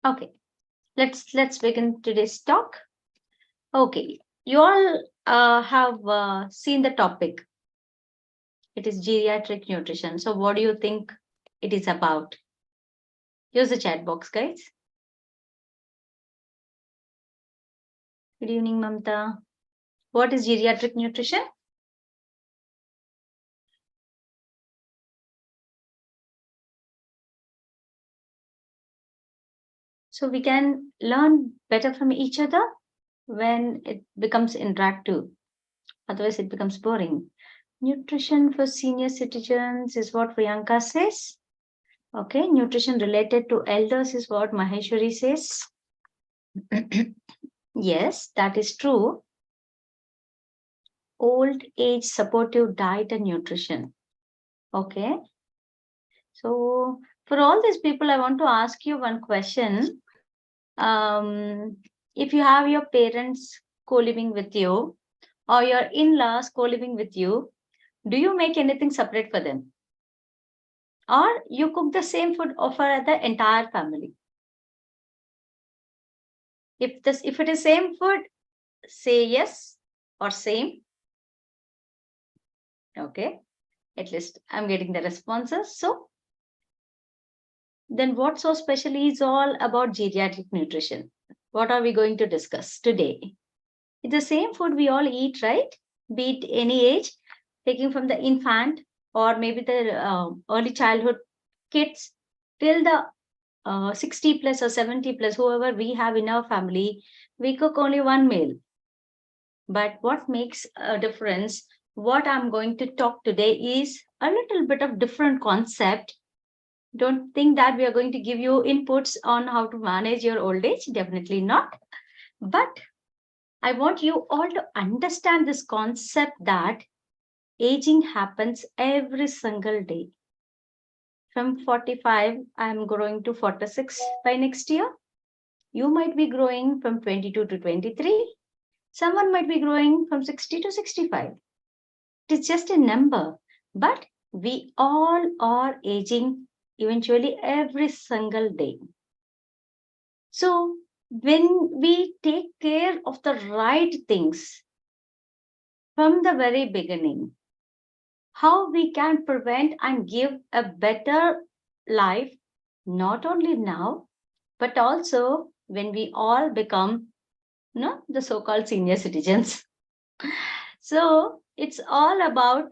Okay, let's begin today's talk. Okay, you all have seen the topic. It is geriatric nutrition. So, what do you think it is about? Use the chat box, guys. Good evening, Mamta. What is geriatric nutrition? So we can learn better from each other when it becomes interactive. Otherwise, it becomes boring. Nutrition for senior citizens is what Priyanka says. Okay, nutrition related to elders is what Maheshwari says. Yes, that is true. Old age supportive diet and nutrition. Okay, so for all these people, I want to ask you one question. If you have your parents co-living with you or your in-laws co-living with you, do you make anything separate for them? Or you cook the same food for the entire family? If it is same food, say yes or same. Okay, at least I'm getting the responses. So then what's so special is all about geriatric nutrition. What are we going to discuss today? It's the same food we all eat, right? Be it any age, taking from the infant or maybe the early childhood kids till the 60 plus or 70 plus, whoever we have in our family, we cook only one meal. But what makes a difference, what I'm going to talk today is a little bit of different concept. Don't think that we are going to give you inputs on how to manage your old age. Definitely not. But I want you all to understand this concept that aging happens every single day. From 45, I'm growing to 46 by next year. You might be growing from 22 to 23. Someone might be growing from 60 to 65. It is just a number, but we all are aging eventually every single day. So, when we take care of the right things from the very beginning, how we can prevent and give a better life, not only now, but also when we all become the so-called senior citizens. So it's all about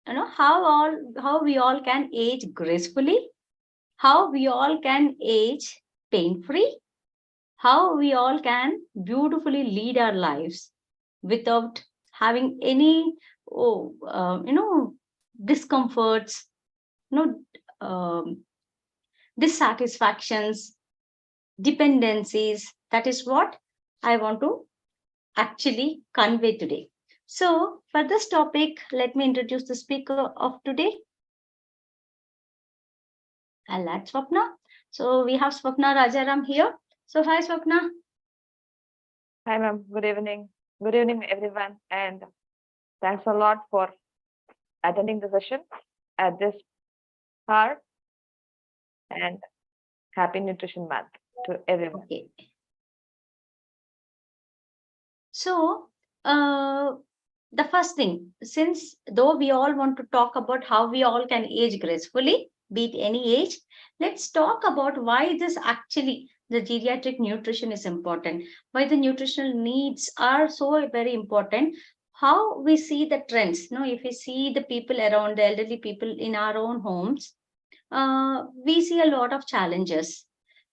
how we all can age gracefully, how we all can age pain-free, how we all can beautifully lead our lives without having any discomforts, no dissatisfactions, dependencies. That is what I want to actually convey today. So, for this topic, let me introduce the speaker of today. I'll add Swapna. So, we have Swapna Rajaram here. So, hi, Swapna. Hi, ma'am. Good evening. Good evening, everyone. And thanks a lot for attending the session at this hour. And happy Nutrition Month to everyone. Okay. So, the first thing, since though we all want to talk about how we all can age gracefully, be it any age, let's talk about why this actually the geriatric nutrition is important, why the nutritional needs are so very important, how we see the trends. If we see the people around, the elderly people in our own homes, we see a lot of challenges.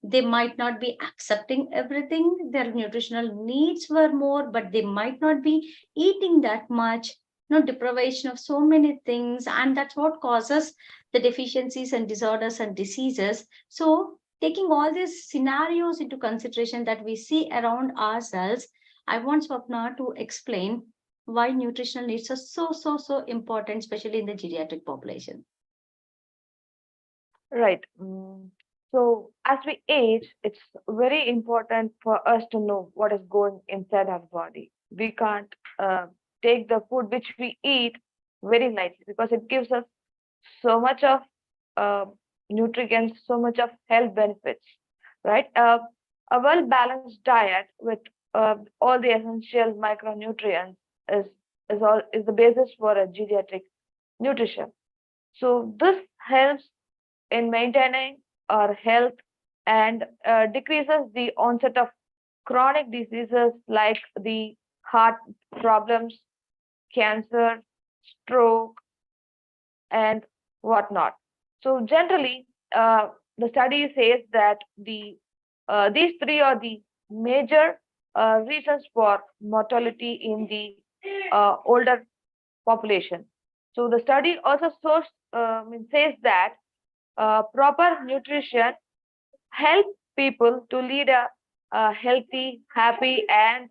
They might not be accepting everything. Their nutritional needs were more, but they might not be eating that much. Deprivation of so many things, and that's what causes the deficiencies and disorders and diseases. So, taking all these scenarios into consideration that we see around ourselves, I want Swapna to explain why nutritional needs are so important, especially in the geriatric population. Right. So, as we age, it's very important for us to know what is going inside our body. We can't take the food which we eat very lightly because it gives us so much of uh, nutrients, so much of health benefits, right? A well-balanced diet with all the essential micronutrients is the basis for a geriatric nutrition. So this helps in maintaining our health and decreases the onset of chronic diseases like the heart problems, cancer, stroke, and whatnot. So generally, the study says that these three are the major reasons for mortality in the older population. So the study also says that proper nutrition help people to lead a healthy, happy, and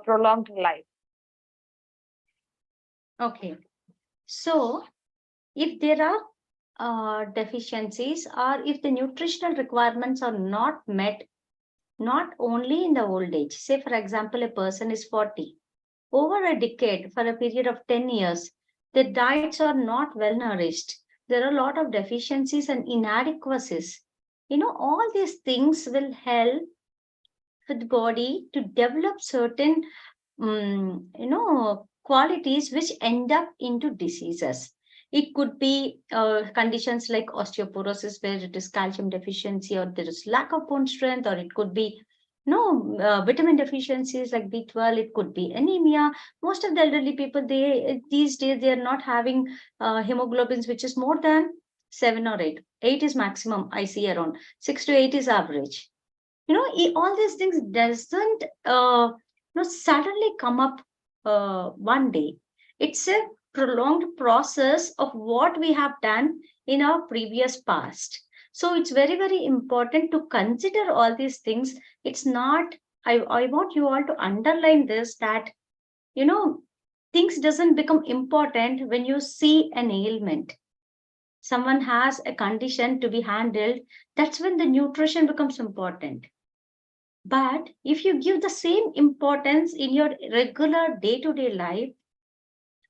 prolonged life. Okay. So, if there are deficiencies or if the nutritional requirements are not met, not only in the old age, say, for example, a person is 40, over a decade, for a period of 10 years, the diets are not well nourished. There are a lot of deficiencies and inadequacies. All these things will help for the body to develop certain qualities which end up into diseases. It could be conditions like osteoporosis, where it is calcium deficiency or there is lack of bone strength, or it could be vitamin deficiencies like B12. It could be anemia. Most of the elderly people, these days they are not having hemoglobins which is more than 7 or 8. 8 is maximum. I see around 6 to 8 is average. All these things doesn't suddenly come up one day. It's a prolonged process of what we have done in our previous past. So it's very, very important to consider all these things. It's not, I want you all to underline this, that things doesn't become important when you see an ailment. Someone has a condition to be handled, that's when the nutrition becomes important. But if you give the same importance in your regular day to day life,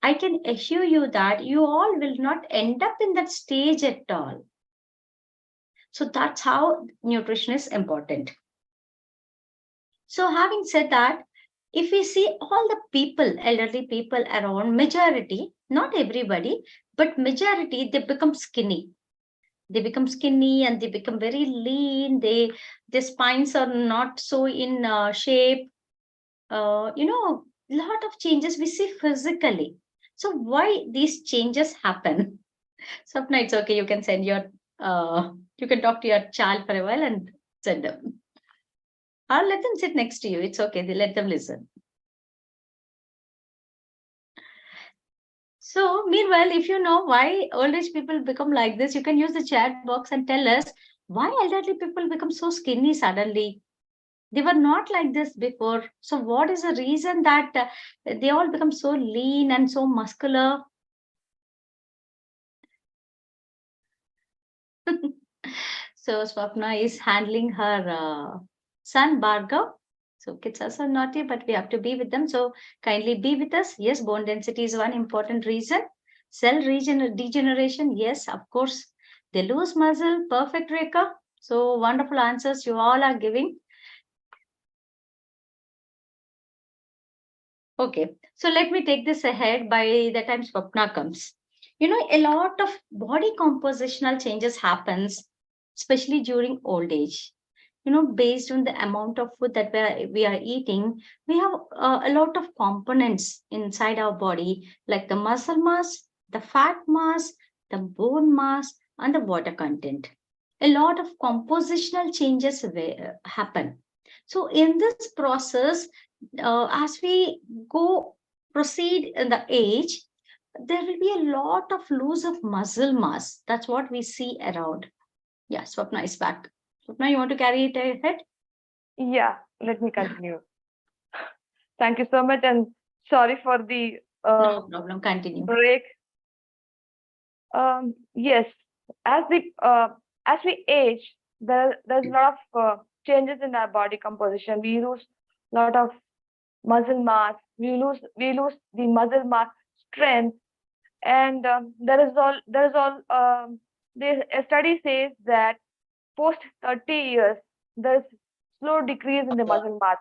I can assure you that you all will not end up in that stage at all. So that's how nutrition is important. So, having said that, if we see all the people, elderly people around, majority, not everybody, but majority, they become skinny. They become skinny and they become very lean. Their spines are not so in shape. Lot of changes we see physically. So why these changes happen? Swapna, it's okay. You can send you can talk to your child for a while and send them. Or let them sit next to you. It's okay. Let them listen. So, meanwhile, if you know why old age people become like this, you can use the chat box and tell us why elderly people become so skinny suddenly. They were not like this before. So, what is the reason that they all become so lean and so muscular? So, Swapna is handling her son, Bhargav. So, kids are so naughty, but we have to be with them. So, kindly be with us. Yes, bone density is one important reason. Cell degeneration, yes, of course. They lose muscle, perfect, Rekha. So, wonderful answers you all are giving. Okay, so let me take this ahead by the time Swapna comes. A lot of body compositional changes happens, especially during old age. Based on the amount of food that we are eating, we have a lot of components inside our body, like the muscle mass, the fat mass, the bone mass, and the water content. A lot of compositional changes happen. So, in this process, as we go proceed in the age, there will be a lot of loss of muscle mass. That's what we see around. Yeah, Swapna is back. Swapna, you want to carry it ahead? Yeah, let me continue. Thank you so much, and sorry for the No problem. Continue. break. Yes, as we age, there's a lot of changes in our body composition. We lose a lot of muscle mass. We lose the muscle mass strength, and there is all the a study says that post 30 years there's slow decrease in the muscle mass,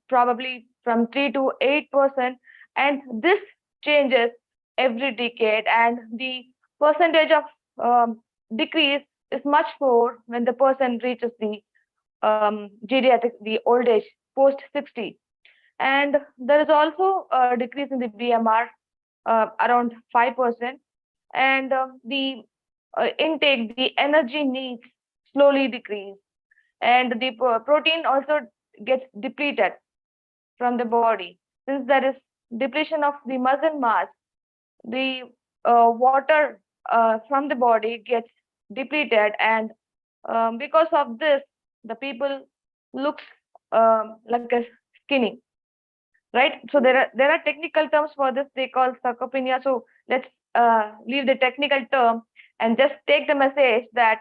probably from 3 to 8%, and this changes every decade, and the percentage of decrease is much more when the person reaches the geriatric, the old age, post 60. And there is also a decrease in the BMR around 5%, and the intake, the energy needs slowly decrease, and the protein also gets depleted from the body. Since there is depletion of the muscle mass, the water from the body gets depleted, and because of this, the people looks like a skinny, right? So there are technical terms for this. They call sarcopenia. So let's leave the technical term and just take the message that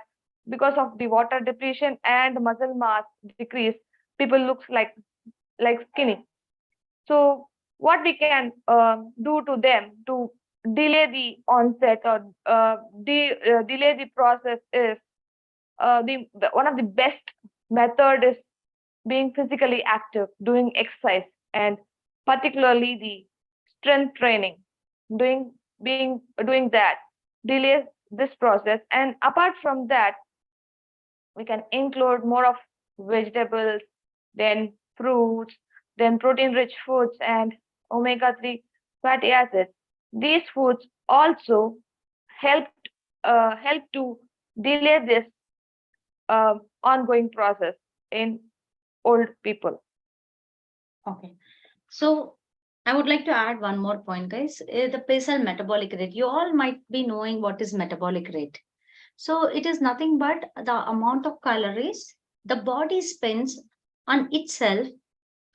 because of the water depletion and muscle mass decrease, people looks like skinny. So what we can do to them to delay the onset or delay the process is one of the best method is being physically active, doing exercise, and particularly the strength training. Doing that delays this process. And apart from that, we can include more of vegetables, then fruits, then protein-rich foods, and omega-3 fatty acids. These foods also help to delay this ongoing process in old people. Okay. So I would like to add one more point, guys. The basal metabolic rate. You all might be knowing what is metabolic rate. So it is nothing but the amount of calories the body spends on itself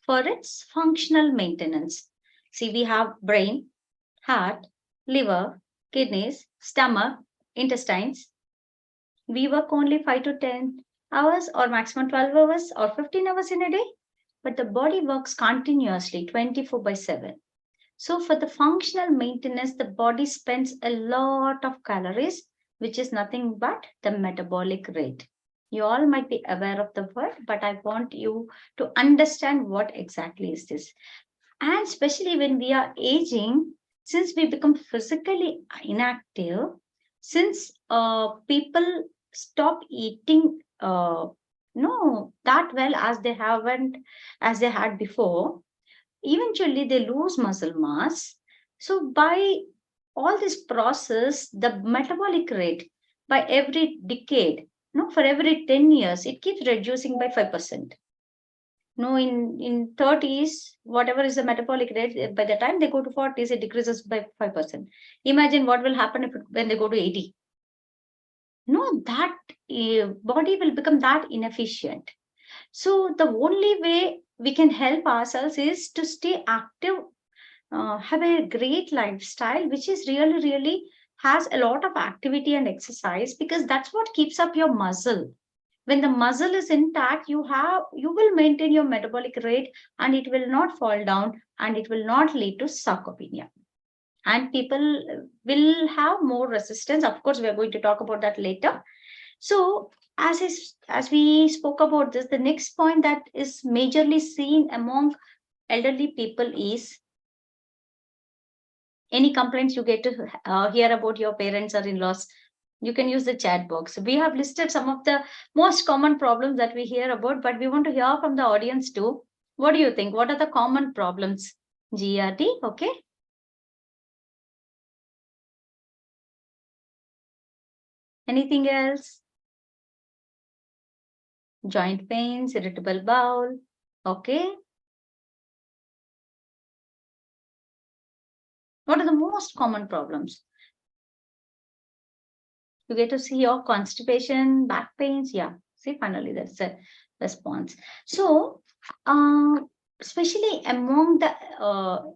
for its functional maintenance. See, we have brain, heart, liver, kidneys, stomach, intestines. We work only 5 to 10 hours or maximum 12 hours or 15 hours in a day, but the body works continuously 24/7. So for the functional maintenance, the body spends a lot of calories, which is nothing but the metabolic rate. You all might be aware of the word, but I want you to understand what exactly is this. And especially when we are aging, since we become physically inactive, since people stop eating that well as they had before, eventually they lose muscle mass. So by all this process, the metabolic rate by every decade, for every 10 years, it keeps reducing by 5%. In 30s, whatever is the metabolic rate, by the time they go to 40s, it decreases by 5%. Imagine what will happen when they go to 80. That body will become that inefficient. So the only way we can help ourselves is to stay active, have a great lifestyle, which is really has a lot of activity and exercise, because that's what keeps up your muscle. When the muscle is intact, you will maintain your metabolic rate, and it will not fall down, and it will not lead to sarcopenia. And people will have more resistance. Of course, we are going to talk about that later. So as we spoke about this, the next point that is majorly seen among elderly people is any complaints you get to hear about your parents or in-laws. You can use the chat box. We have listed some of the most common problems that we hear about, but we want to hear from the audience too. What do you think? What are the common problems? GRT, okay. Anything else? Joint pains, irritable bowel, okay. What are the most common problems? You get to see your constipation, back pains. Yeah, see, finally, that's a response. So, especially among the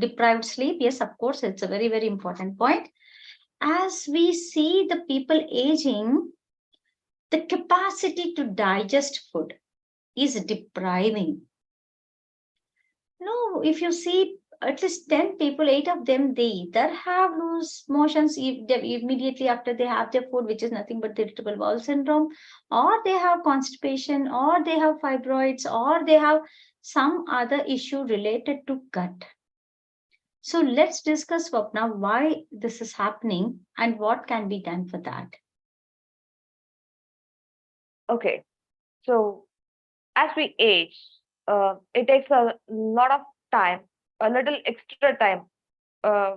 deprived sleep, yes, of course, it's a very important point. As we see the people aging, the capacity to digest food is depriving. If you see at least 10 people, 8 of them, they either have loose motions immediately after they have their food, which is nothing but the irritable bowel syndrome, or they have constipation, or they have fibroids, or they have some other issue related to gut. So let's discuss, Swapna, why this is happening and what can be done for that. Okay, so as we age, it takes a lot of time, a little extra time uh,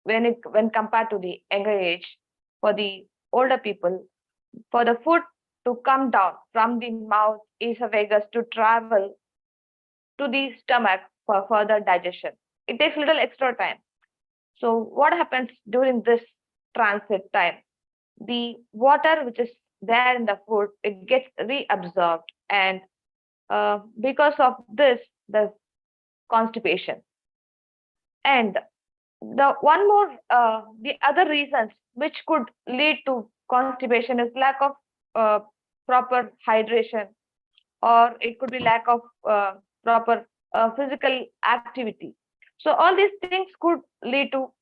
when compared to the younger age for the older people, for the food to come down from the mouth, esophagus to travel to the stomach for further digestion. It takes little extra time. So what happens during this transit time? The water which is there in the food, it gets reabsorbed, and because of this, there's constipation. And the one more, the other reasons which could lead to constipation is lack of proper hydration, or it could be lack of proper physical activity. So all these things could lead to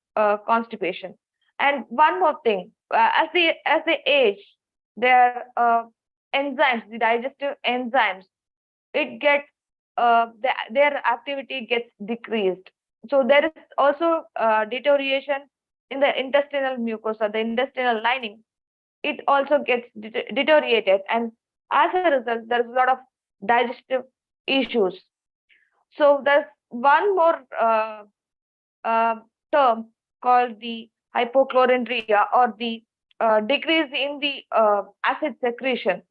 constipation. And one more thing, as they age, their enzymes, the digestive enzymes, it gets their activity gets decreased. So there is also deterioration in the intestinal mucosa, the intestinal lining. It also gets deteriorated, and as a result, there is a lot of digestive issues. So there's one more uh, term called the hypochlorhydria, or the decrease in the acid secretion.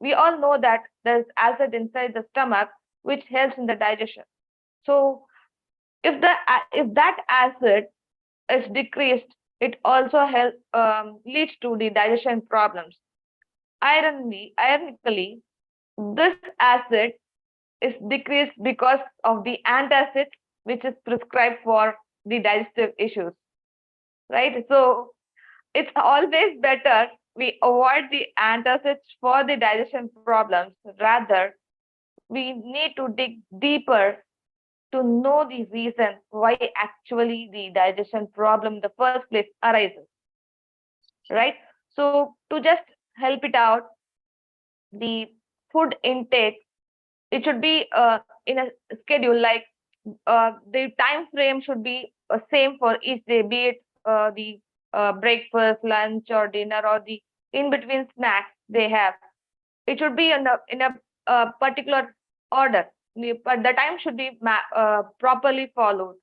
We all know that there's acid inside the stomach, which helps in the digestion. So if that acid is decreased, it also leads to the digestion problems. Ironically, this acid is decreased because of the antacid, which is prescribed for the digestive issues, right? So it's always better we avoid the antacids for the digestion problems. Rather, we need to dig deeper to know the reason why actually the digestion problem in the first place arises, right? So to just help it out, the food intake, it should be in a schedule, like the time frame should be same for each day, be it the breakfast, lunch, or dinner, or the in between snacks they have. It should be in a particular order, but the time should be properly followed,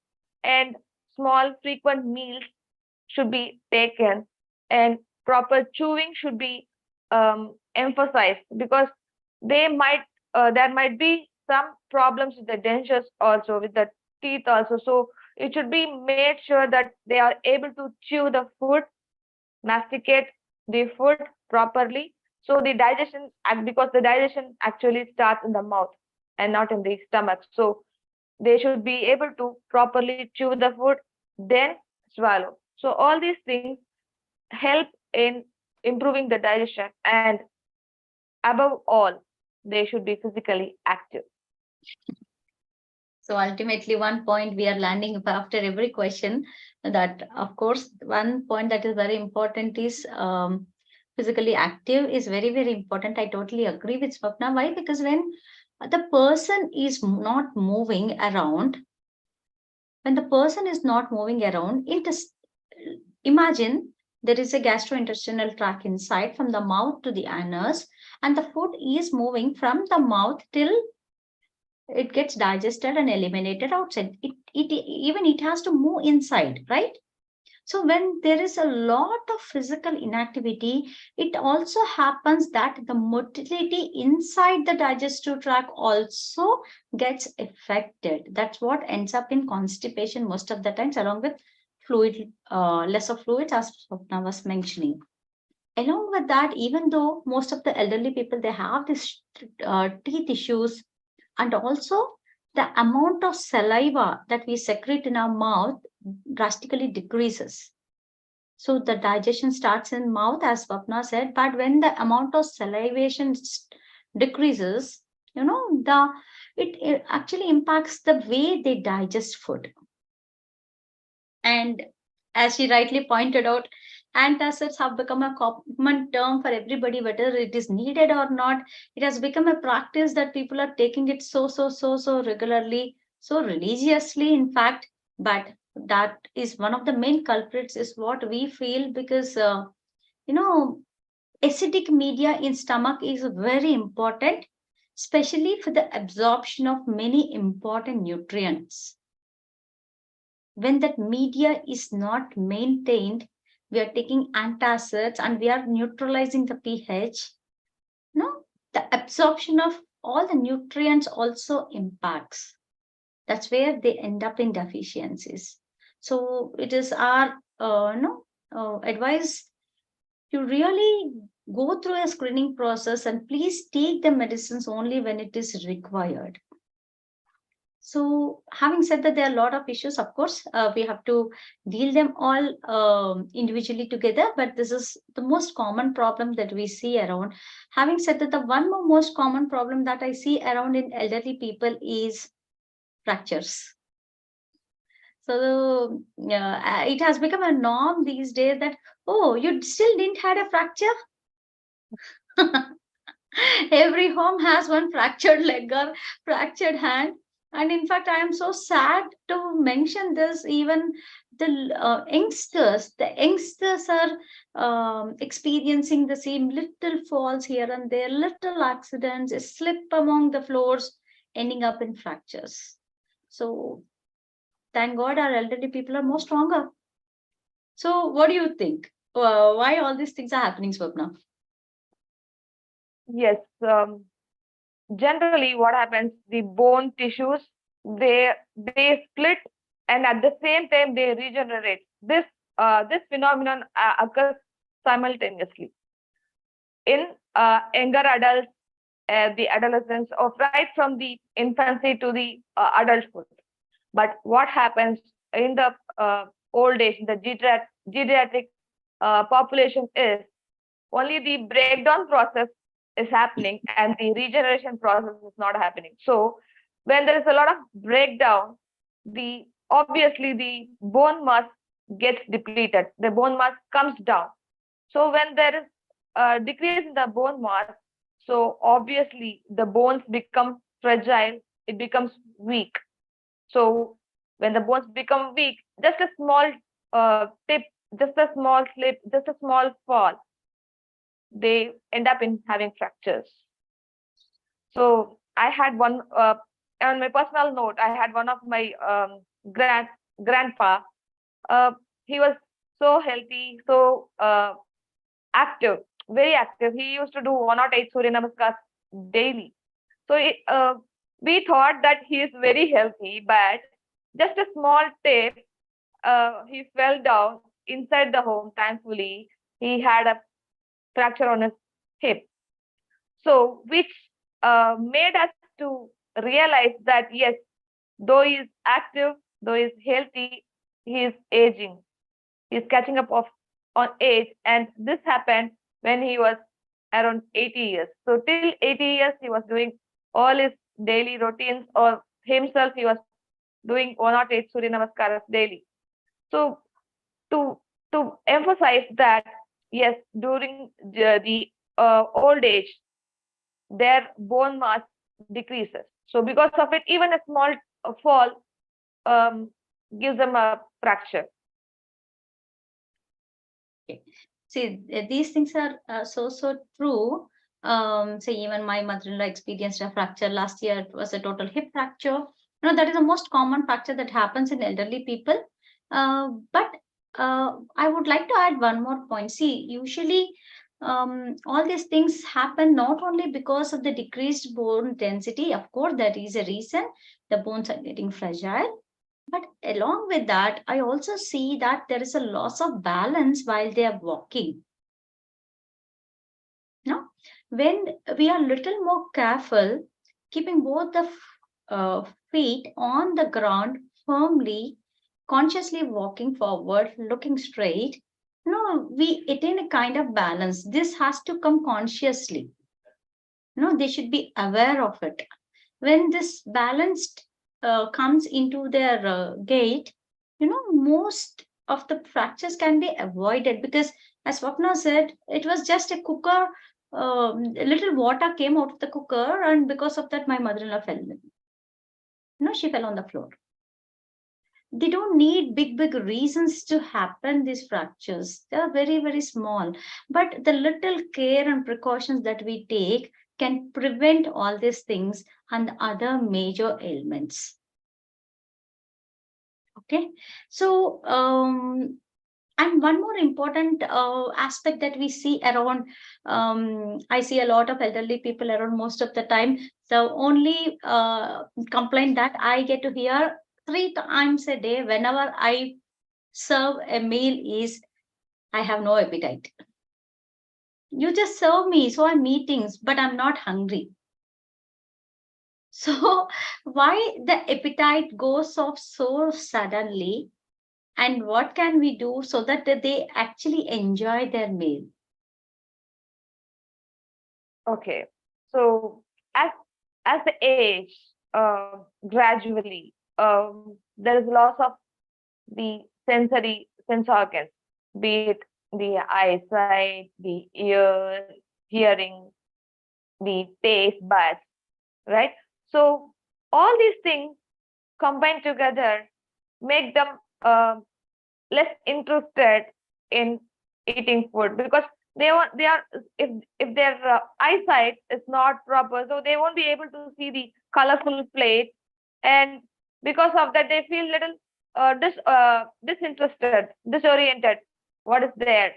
and small frequent meals should be taken, and proper chewing should be emphasized, because there might be some problems with the dentures, also with the teeth also. So it should be made sure that they are able to chew the food, masticate the food properly. So the digestion, because the digestion actually starts in the mouth and not in the stomach. So they should be able to properly chew the food, then swallow. So all these things help in improving the digestion, and above all, they should be physically active. So ultimately, one point we are landing after every question, that of course, one point that is very important is physically active is very, very important. I totally agree with Swapna. Why? Because when the person is not moving around, imagine there is a gastrointestinal tract inside from the mouth to the anus, and the food is moving from the mouth till it gets digested and eliminated outside. It has to move inside, right? So when there is a lot of physical inactivity, it also happens that the motility inside the digestive tract also gets affected. That's what ends up in constipation most of the times, along with less of fluids, as Swapna was mentioning. Along with that, even though most of the elderly people, they have these teeth issues, and also the amount of saliva that we secrete in our mouth drastically decreases. So the digestion starts in mouth, as Swapna said, but when the amount of salivation decreases, it actually impacts the way they digest food. And as she rightly pointed out, antacids have become a common term for everybody, whether it is needed or not. It has become a practice that people are taking it so regularly, so religiously, in fact. But that is one of the main culprits, is what we feel, because you know, acidic media in stomach is very important, especially for the absorption of many important nutrients. When that media is not maintained, we are taking antacids and we are neutralizing the pH. No, the absorption of all the nutrients also impacts. That's where they end up in deficiencies. So it is our advice to really go through a screening process, and please take the medicines only when it is required. So, having said that, there are a lot of issues. Of course, we have to deal them all individually together. But this is the most common problem that we see around. Having said that, the one more most common problem that I see around in elderly people is fractures. So it has become a norm these days that, oh, you still didn't had a fracture. Every home has one fractured leg or fractured hand. And in fact, I am so sad to mention this. Even the youngsters are experiencing the same little falls here and there, little accidents, a slip among the floors, ending up in fractures. So thank God our elderly people are more stronger. So what do you think? Why all these things are happening, Swapna? Yes, generally what happens, the bone tissues, they split, and at the same time they regenerate. This phenomenon occurs simultaneously in younger adults, the adolescents, or right from the infancy to the adulthood. But what happens in the old age, the geriatric population, is only the breakdown process is happening and the regeneration process is not happening. So when there is a lot of breakdown, obviously the bone mass gets depleted, the bone mass comes down. So when there is a decrease in the bone mass, so obviously the bones become fragile, it becomes weak. So when the bones become weak, just a small tip, just a small slip, just a small fall, they end up in having fractures. So I had one, on my personal note, I had one of my grandpa. He was so healthy, so active, very active. He used to do 108 Surya Namaskars daily. So we thought that he is very healthy, but just a small tip, he fell down inside the home. Thankfully, he had a fracture on his hip. So which made us to realize that yes, though he is active, though he is healthy, he is aging. He is catching up on age, and this happened when he was around 80 years. So till 80 years, he was doing all his daily routines, or himself he was doing 108 Surya Namaskaras daily. So to emphasize that yes, during the old age, their bone mass decreases. So because of it, even a small fall gives them a fracture. Okay. See, these things are so true. Say even my mother-in-law experienced a fracture last year. It was a total hip fracture. That is the most common fracture that happens in elderly people. But I would like to add one more point. See, usually all these things happen not only because of the decreased bone density. Of course, that is a reason. The bones are getting fragile. But along with that, I also see that there is a loss of balance while they are walking. No? When we are little more careful, keeping both the feet on the ground firmly, consciously walking forward, looking straight, we attain a kind of balance. This has to come consciously. They should be aware of it. when this balanced comes into their gait, most of the fractures can be avoided, because as Swapna said, it was just a cooker. A little water came out of the cooker, and because of that, my mother-in-law fell. She fell on the floor. They don't need big reasons to happen, these fractures. They are very small, but the little care and precautions that we take can prevent all these things and other major ailments. Okay, so and one more important aspect that we see around, I see a lot of elderly people around most of the time. The only complaint that I get to hear 3 times a day whenever I serve a meal is, I have no appetite. You just serve me, so I'm eating, but I'm not hungry. So why the appetite goes off so suddenly, and what can we do so that they actually enjoy their meal? Okay, so as the age gradually, there is loss of the sense organs, be it the eyesight, the ear, hearing, the taste buds, right? So all these things combined together make them less interested in eating food, because they are, if their eyesight is not proper, so they won't be able to see the colorful plate, and because of that they feel little disinterested, disoriented. What is there?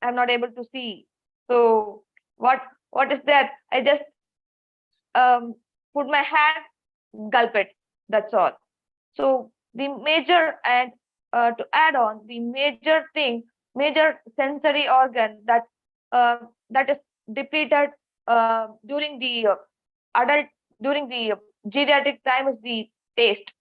I'm not able to see. So what is that? I just put my hand, gulp it. That's all. So the major, and to add on, the major sensory organ that is depleted during the adult, during the geriatric time, is the taste.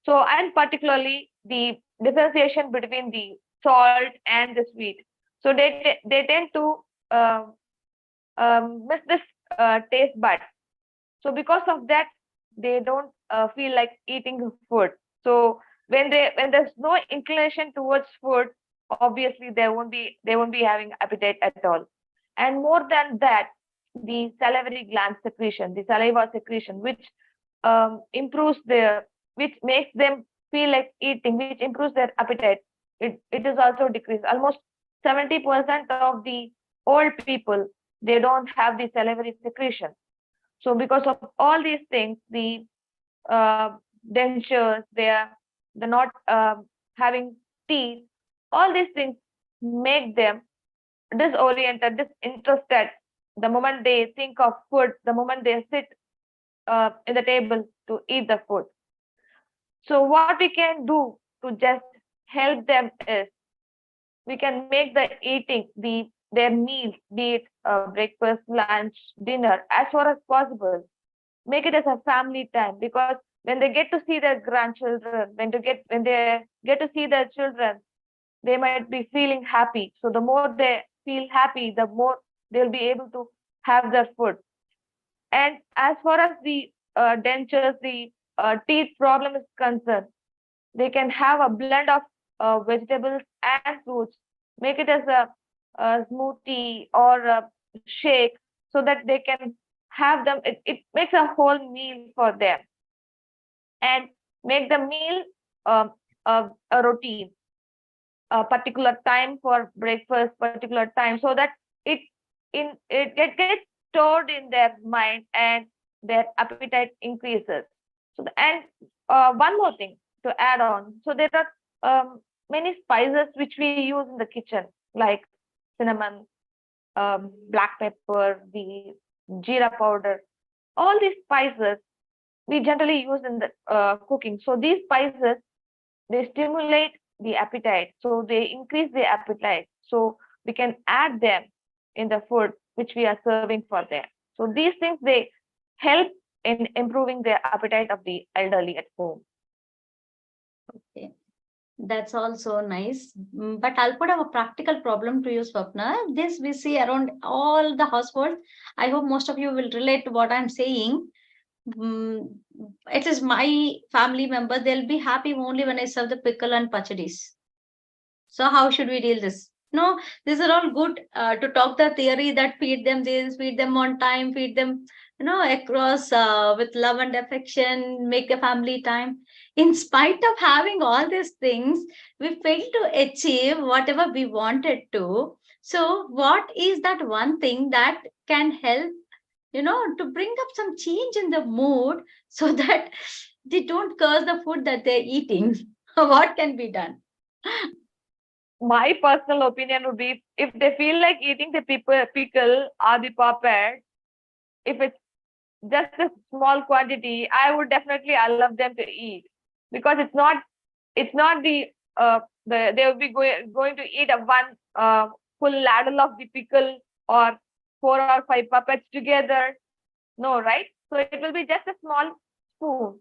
So, and particularly the differentiation between the salt and the sweet. So they tend to miss this taste bud. So because of that, they don't feel like eating food. So when there's no inclination towards food, obviously they won't be having appetite at all. And more than that, the salivary gland secretion, the saliva secretion, which improves their, which makes them feel like eating, which improves their appetite, it is also decreased. Almost 70% of the old people, they don't have the salivary secretion. So because of all these things, the dentures, they're not having teeth, all these things make them disoriented, disinterested. The moment they think of food, the moment they sit in the table to eat the food. So what we can do to just help them is, we can make the eating, their meals, be it breakfast, lunch, dinner, as far as possible. Make it as a family time, because when they get to see their grandchildren, when they get to see their children, they might be feeling happy. So the more they feel happy, the more they'll be able to have their food. And as far as the dentures, the teeth problem is concerned, they can have a blend of vegetables and fruits. Make it as a smoothie or a shake, so that they can have them. It makes a whole meal for them. And make the meal a routine, a particular time for breakfast, particular time, so that it gets stored in their mind and their appetite increases. So and one more thing to add on. So there are many spices which we use in the kitchen, like cinnamon, black pepper, the jeera powder. All these spices we generally use in the cooking. So these spices, they stimulate the appetite. So they increase the appetite. So we can add them in the food which we are serving for them. So these things, they help in improving the appetite of the elderly at home. Okay, that's also nice. But I'll put up a practical problem to you, Swapna. This we see around all the households. I hope most of you will relate to what I'm saying. mm, it is my family member, they'll be happy only when I serve the pickle and pachadis. So how should we deal this? No, these are all good to talk the theory that feed them this, feed them on time, feed them, across with love and affection, make a family time. In spite of having all these things, we fail to achieve whatever we wanted to. So, what is that one thing that can help, to bring up some change in the mood so that they don't curse the food that they're eating? What can be done? My personal opinion would be if they feel like eating the pickle or the puppet, if it's just a small quantity, I would definitely allow them to eat because it's not they will be going to eat a one full ladle of the pickle or 4 or 5 puppets together. No, right? So it will be just a small spoon.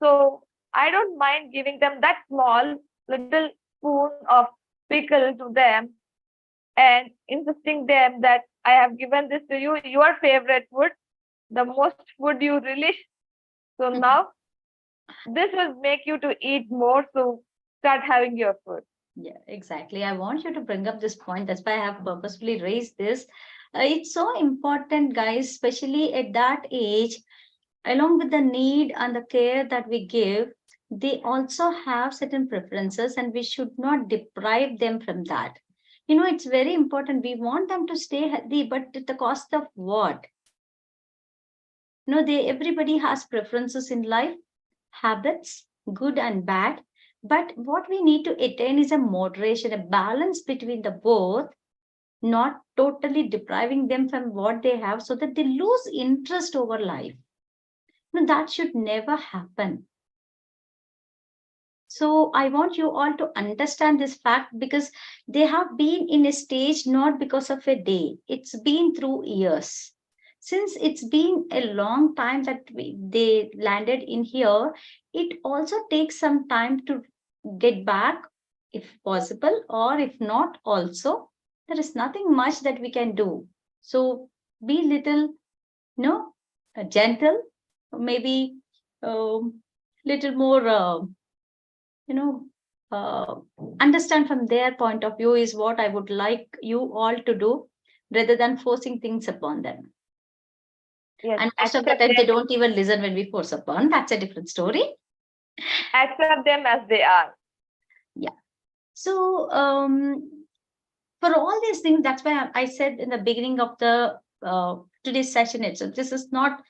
So I don't mind giving them that small little spoon of pickle to them and insisting them that I have given this to you, your favorite food, the most food you relish. So now this will make you to eat more. So start having your food. Yeah, exactly. I want you to bring up this point. That's why I have purposefully raised this. It's so important, guys, especially at that age, along with the need and the care that we give, they also have certain preferences, and we should not deprive them from that. It's very important. We want them to stay healthy, but at the cost of what? Everybody has preferences in life, habits, good and bad. But what we need to attain is a moderation, a balance between the both, not totally depriving them from what they have so that they lose interest over life. That should never happen. So I want you all to understand this fact because they have been in a stage not because of a day. It's been through years. Since it's been a long time that they landed in here, it also takes some time to get back if possible, or if not, also, there is nothing much that we can do. So be little, gentle, maybe little more. You know, uh, understand from their point of view is what I would like you all to do rather than forcing things upon them. Yes, And most of the accept time, they them, don't even listen when we force upon. That's a different story. accept them as they are. Yeah. So, for all these things, that's why I said in the beginning of the today's session itself, this is not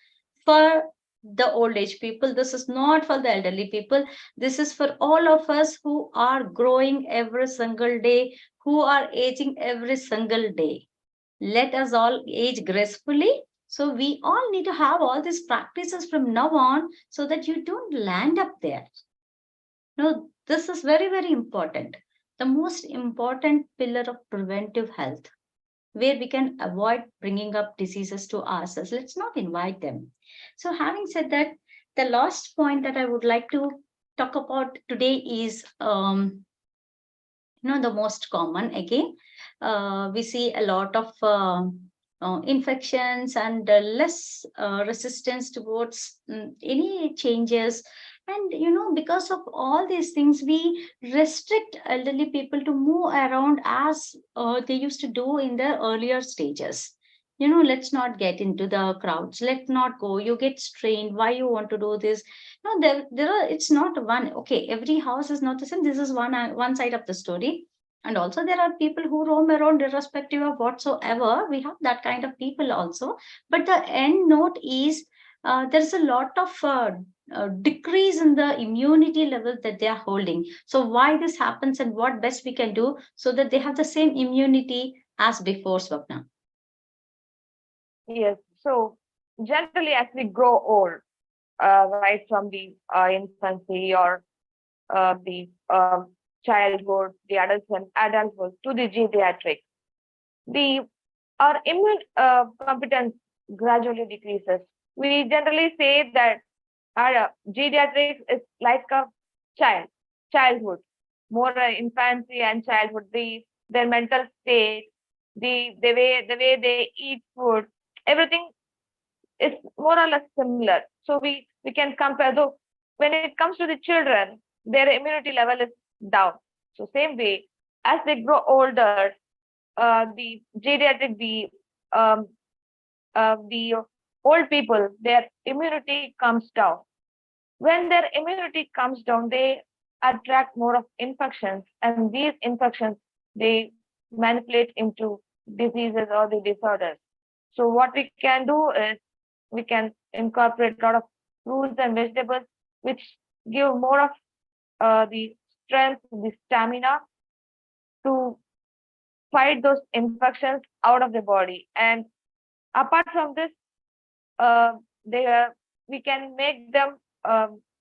for the old age people. This is not for the elderly people. This is for all of us who are growing every single day, who are aging every single day. Let us all age gracefully. So we all need to have all these practices from now on so that you don't land up there. No, this is very, very important. The most important pillar of preventive health, where we can avoid bringing up diseases to ourselves. Let's not invite them. So, having said that, the last point that I would like to talk about today is, the most common again. We see a lot of infections and less resistance towards any changes. And because of all these things, we restrict elderly people to move around as they used to do in the earlier stages. Let's not get into the crowds. Let's not go. You get strained. Why you want to do this? No, there are. It's not one. Okay, every house is not the same. This is one side of the story. And also, there are people who roam around irrespective of whatsoever. We have that kind of people also. But the end note is there's a lot of decrease in the immunity level that they are holding. So, why this happens and what best we can do so that they have the same immunity as before, Swapna? Yes. So generally, as we grow old, right from the infancy or the childhood, the adulthood to the geriatric, the our immune competence gradually decreases. We generally say that our geriatrics is like a child, childhood, more infancy and childhood. Their mental state, the way they eat food, everything it's more or less similar. So we can compare. Though when it comes to the children, their immunity level is down. So same way, as they grow older, the geriatric, um, the old people, their immunity comes down. When their immunity comes down, they attract more of infections, and these infections, they manipulate into diseases or the disorders. So what we can do is we can incorporate a lot of fruits and vegetables, which give more of the strength, the stamina to fight those infections out of the body. And apart from this, they we can make them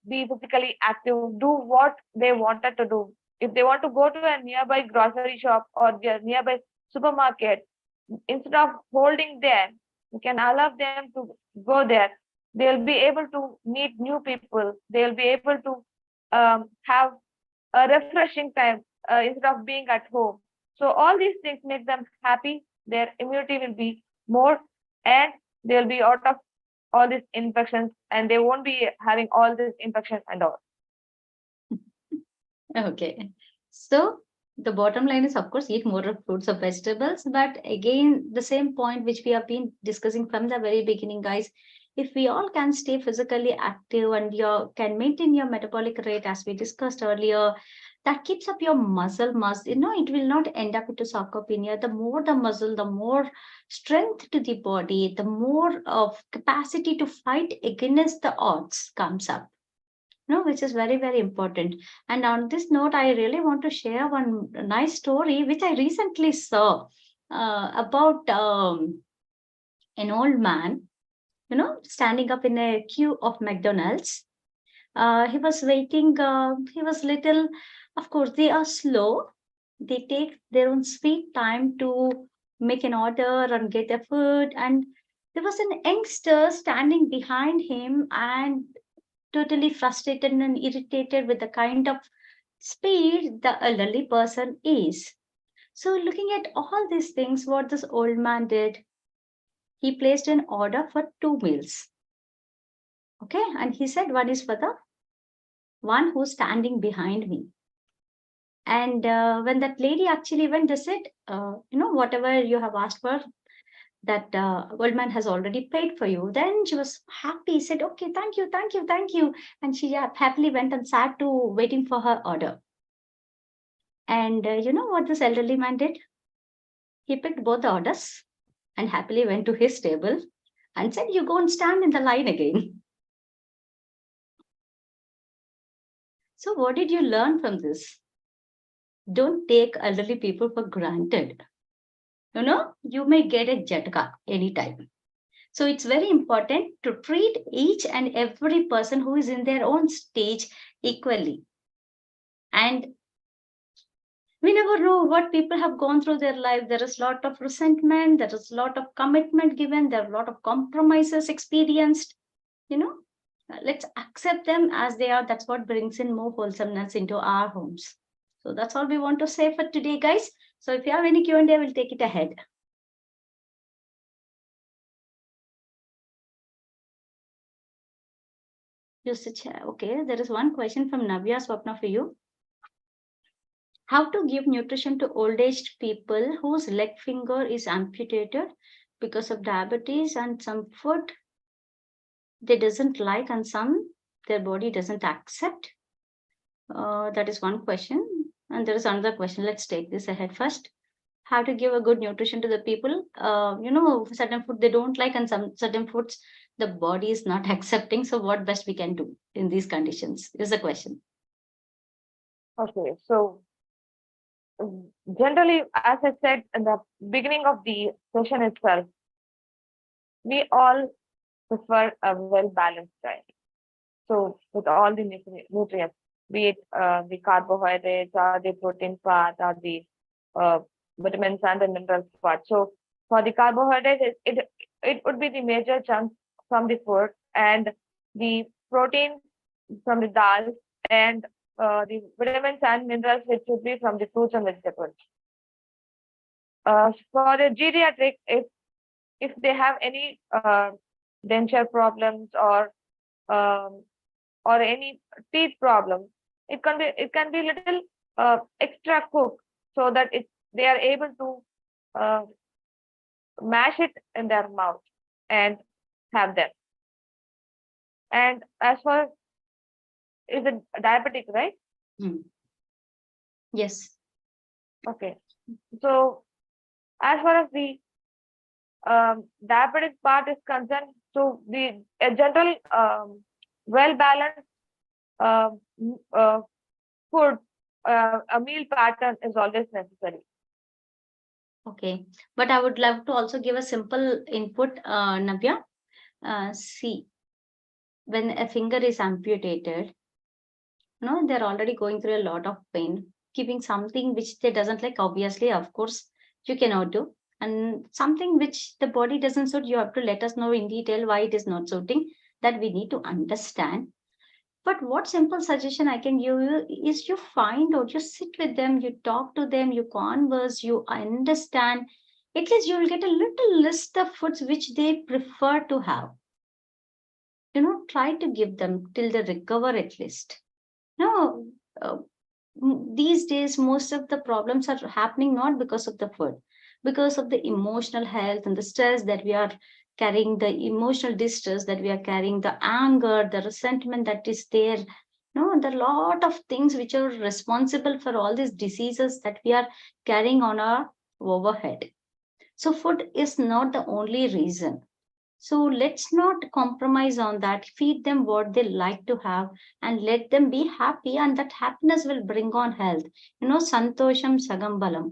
be physically active, do what they wanted to do. If they want to go to a nearby grocery shop or their nearby supermarket, instead of holding them, we can allow them to go there. They'll be able to meet new people. They'll be able to have a refreshing time instead of being at home. So all these things make them happy. Their immunity will be more, and they'll be out of all these infections, and they won't be having all these infections and all. Okay. So the bottom line is, of course, eat more of fruits or vegetables. But again, the same point which we have been discussing from the very beginning, guys. If we all can stay physically active and you can maintain your metabolic rate, as we discussed earlier, that keeps up your muscle mass. You know, it will not end up into sarcopenia. The more the muscle, the more strength to the body, the more of capacity to fight against the odds comes up. No, which is very, very important. And on this note, I really want to share one nice story which I recently saw about an old man, you know, standing up in a queue of McDonald's. He was waiting. He was little, of course, they are slow. They take their own sweet time to make an order and get their food. And there was an youngster standing behind him and totally frustrated and irritated with the kind of speed the elderly person is. So, looking at all these things, what this old man did, he placed an order for 2 meals. Okay, and he said, one is for the one who's standing behind me. And when that lady actually went, they said, you know, whatever you have asked for, that old man has already paid for you. Then she was happy, said, okay, thank you, thank you, thank you. And she happily went and sat to waiting for her order. And you know what this elderly man did? He picked both the orders and happily went to his table and said, you go and stand in the line again. So what did you learn from this? Don't take elderly people for granted. You know, you may get a jhatka anytime. So it's very important to treat each and every person who is in their own stage equally. And we never know what people have gone through their life. There is a lot of resentment, there is a lot of commitment given, there are a lot of compromises experienced. You know, let's accept them as they are. That's what brings in more wholesomeness into our homes. So that's all we want to say for today, guys. So if you have any Q&A, we'll take it ahead. Usage. Okay, there is one question from Navya Swapna for you. How to give nutrition to old aged people whose leg finger is amputated because of diabetes and some food they doesn't like and some their body doesn't accept? That is one question. And there is another question. Let's take this ahead first. How to give a good nutrition to the people? You know, certain food they don't like and some certain foods the body is not accepting. So what best we can do in these conditions is the question. Okay, so generally, as I said in the beginning of the session itself, we all prefer a well-balanced diet. So with all the nutrients, be it the carbohydrates or the protein part or the vitamins and the minerals part. So for the carbohydrates, it would be the major chunk from the food, and the protein from the dal, and the vitamins and minerals which should be from the fruits and vegetables. For the geriatric, if they have any denture problems or any teeth problem. It can be little extra cook so that they are able to mash it in their mouth and have them. And as far is it diabetic, right? Yes. Okay. So as far as the diabetic part is concerned, so a general well balanced food, a meal pattern is always necessary. Okay. But I would love to also give a simple input, Navya. See, when a finger is amputated, they're already going through a lot of pain. Keeping something which they doesn't like, obviously, of course, you cannot do. And something which the body doesn't suit, you have to let us know in detail why it is not suiting. That we need to understand. But what simple suggestion I can give you is you find out, you sit with them, you talk to them, you converse, you understand. At least you will get a little list of foods which they prefer to have. Try to give them till they recover at least. No, these days, most of the problems are happening not because of the food, because of the emotional health and the stress that we are carrying, the emotional distress that we are carrying, the anger, the resentment that is there. No, there are a lot of things which are responsible for all these diseases that we are carrying on our overhead. So, food is not the only reason. So let's not compromise on that. Feed them what they like to have and let them be happy, and that happiness will bring on health. Santosham Sagambalam.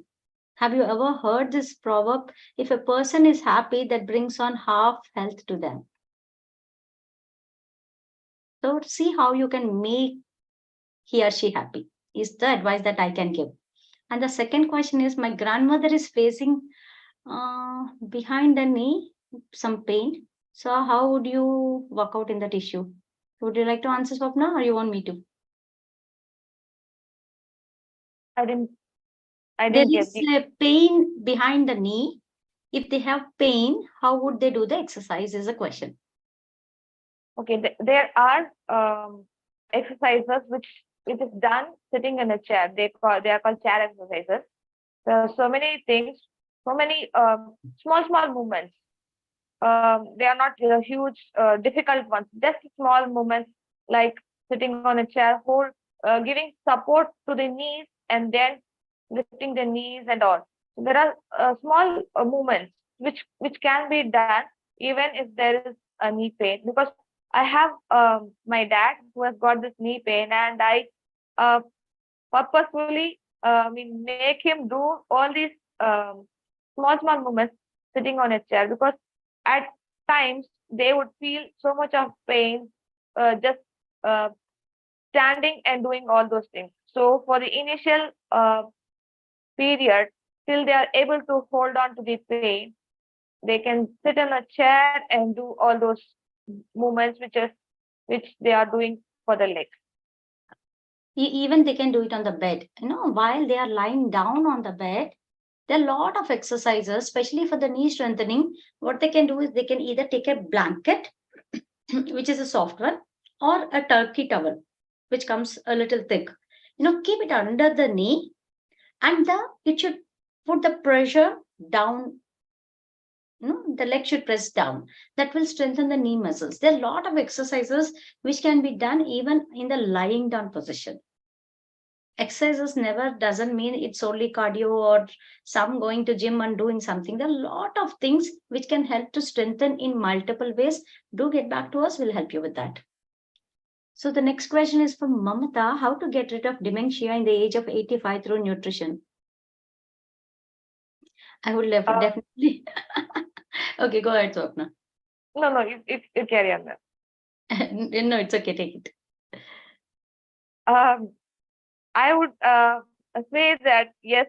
Have you ever heard this proverb? If a person is happy, that brings on half health to them. So see how you can make he or she happy is the advice that I can give. And the second question is, my grandmother is facing behind the knee some pain. So how would you work out in that issue? Would you like to answer, Swapna, or you want me to? I didn't There get is a pain behind the knee. If they have pain, how would they do the exercise is a question. Okay, there are exercises which is done sitting in a chair. They are called chair exercises. There are so many things, so many small movements. They are not huge, difficult ones. Just small movements like sitting on a chair, giving support to the knees and then lifting the knees and all. There are small movements which can be done even if there is a knee pain, because I have my dad who has got this knee pain, and I purposefully make him do all these small movements sitting on a chair, because at times they would feel so much of pain just uh, standing and doing all those things. So for the initial period, till they are able to hold on to the pain, they can sit in a chair and do all those movements which they are doing for the legs. Even they can do it on the bed. While they are lying down on the bed, there are a lot of exercises, especially for the knee strengthening. What they can do is they can either take a blanket, which is a soft one, or a turkey towel, which comes a little thick. Keep it under the knee, and it should put the pressure down. The leg should press down. That will strengthen the knee muscles. There are a lot of exercises which can be done even in the lying down position. Exercises never doesn't mean it's only cardio or some going to gym and doing something. There are a lot of things which can help to strengthen in multiple ways. Do get back to us. We'll help you with that. So the next question is from Mamata. How to get rid of dementia in the age of 85 through nutrition? I would love definitely. Okay, go ahead, Swapna. No, you carry on that. No, it's okay. Take it. I would say that yes,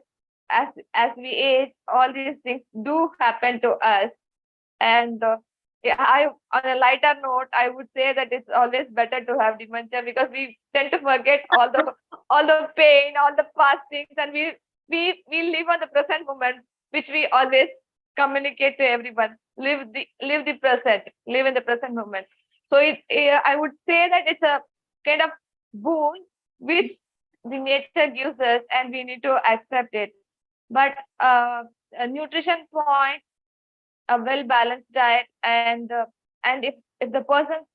as we age, all these things do happen to us. And on a lighter note, I would say that it's always better to have dementia, because we tend to forget all the pain, all the past things, and we live on the present moment, which we always communicate to everyone. Live the present. Live in the present moment. So I would say that it's a kind of boon which the nature gives us, and we need to accept it. But a nutrition point, a well balanced diet, and if the person,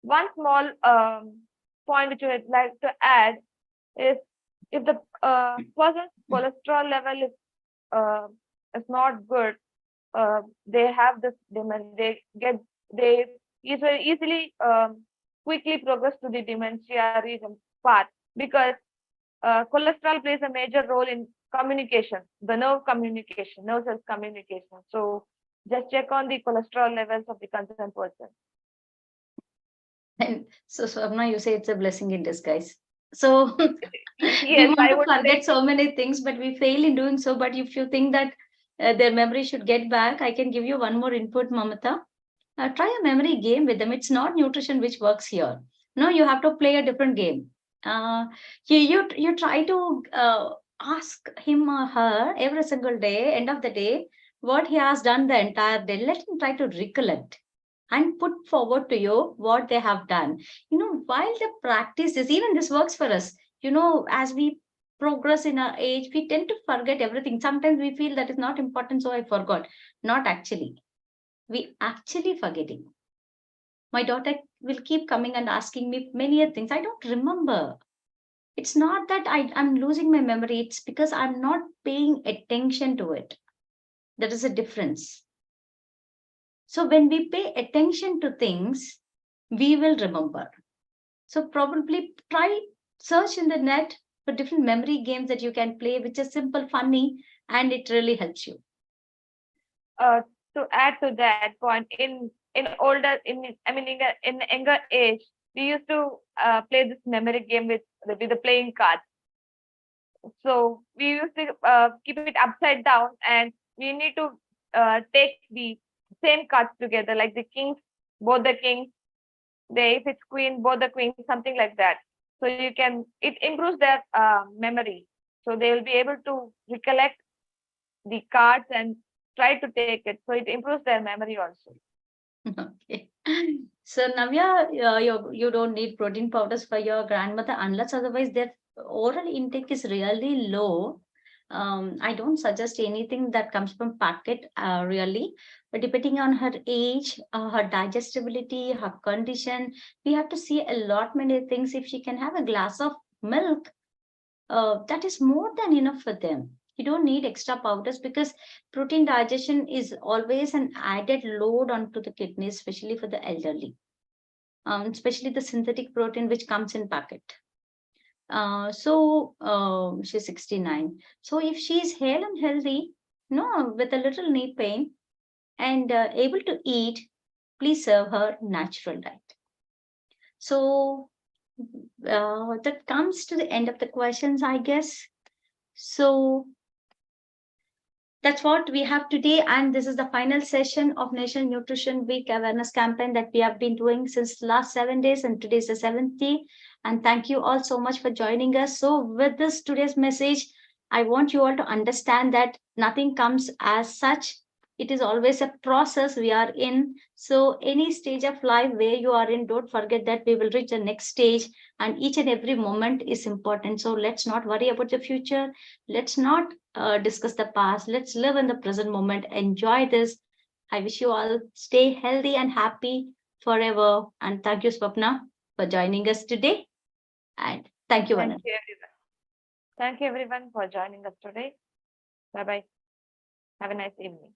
one small point which I would like to add is, if the person's cholesterol level is not good, they have this they easily quickly progress to the dementia region part, because cholesterol plays a major role in communication, the nerve cells communication. So just check on the cholesterol levels of the concerned person. And so, Swapna, you say it's a blessing in disguise. So Yes, we want I to would forget say, so many things, but we fail in doing so. But if you think that their memory should get back, I can give you one more input, Mamata. Try a memory game with them. It's not nutrition which works here. No, you have to play a different game. You try to ask him or her every single day, end of the day, what he has done the entire day. Let him try to recollect and put forward to you what they have done. While they practice this, even this works for us. As we progress in our age, we tend to forget everything. Sometimes we feel that is not important, so I forgot. Not actually. We actually forgetting. My daughter will keep coming and asking me many things. I don't remember. It's not that I'm losing my memory. It's because I'm not paying attention to it. There is a difference. So when we pay attention to things, we will remember. So probably try search in the net for different memory games that you can play, which is simple, funny, and it really helps you. uh, to add to that point, in older in I mean in younger age, we used to play this memory game with the playing cards. So we used to keep it upside down, and we need to take the same cards together, like the kings, both the kings. If it's queen, both the queens, something like that. So it improves their memory. So they will be able to recollect the cards and try to take it. So it improves their memory also. Okay. So Navya, you don't need protein powders for your grandmother unless otherwise their oral intake is really low. I don't suggest anything that comes from packet, really. But depending on her age, her digestibility, her condition, we have to see a lot many things. If she can have a glass of milk, that is more than enough for them. You don't need extra powders because protein digestion is always an added load onto the kidneys, especially for the elderly, especially the synthetic protein which comes in packet. She's 69. So if she's hale and healthy, no, with a little knee pain and able to eat, please serve her natural diet. So that comes to the end of the questions, I guess. So that's what we have today. And this is the final session of National Nutrition Week Awareness Campaign that we have been doing since last 7 days. And today is the 7th day. And thank you all so much for joining us. So with this today's message, I want you all to understand that nothing comes as such. It is always a process we are in. So any stage of life where you are in, don't forget that we will reach the next stage, and each and every moment is important. So let's not worry about the future. Let's not discuss the past. Let's live in the present moment. Enjoy this. I wish you all stay healthy and happy forever. And thank you, Swapna, for joining us today. And thank you, Anand. Thank you, everyone. Thank you, everyone, for joining us today. Bye bye. Have a nice evening.